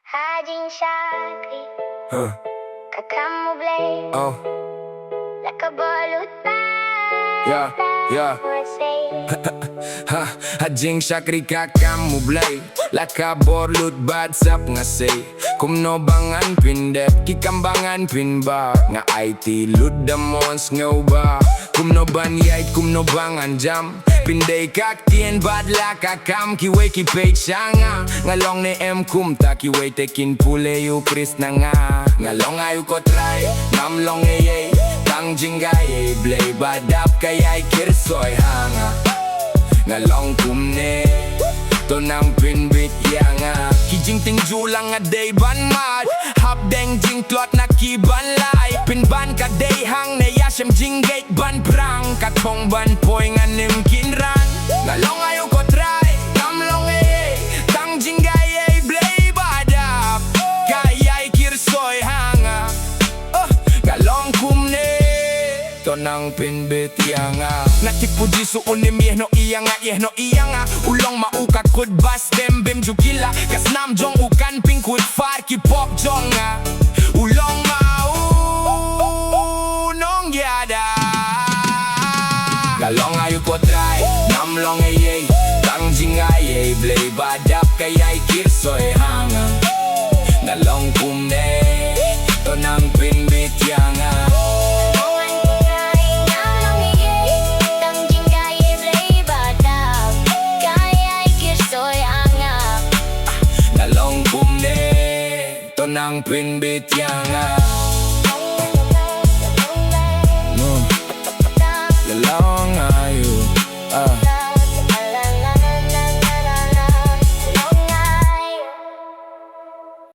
Jing Shakri, kakamu Blei, Oh, nakabalot pa. yeah. Jing Shakri kakamu Blei, lakaborlut badsap nga say. Kumno bangan pindep, kikambangan pinba nga IT ludamons nga uba. Kumno banyay, kumno bangan jam. Pinday kaktien badla kakam kiway kipay siya nga long ni kumta kiway tekin pule yu pris na nga. Ngalong ayu ko try, namlong eye tang jingay Blei badap kayay kirsoy hanga. Ngalong kumne to nang pinbit yanga. Kijing ting julang nga day ban mad, hap deng jing klot na kiban lai. Pinban ka day hang na yasem jing gate ban prang. Katong ban poy nga nim kinran. Ngalong ayo ko try, namlong tang jingay Blei badap kayay kirsoy hanga. Ngalong kumne to nang pinbit yanga. Natipuji su unim yehno iyanga ulong maukat kud bas dem bim jugila. Kas nam jong ukan ping kud far ki pop jonga. Ulong mau nong yada. Galong ayu ko try, namlong tang jingay Blei badap kayay kirsoy hanga. Nalong kumne to nang pinbit yanga. Nang pinbit yanga.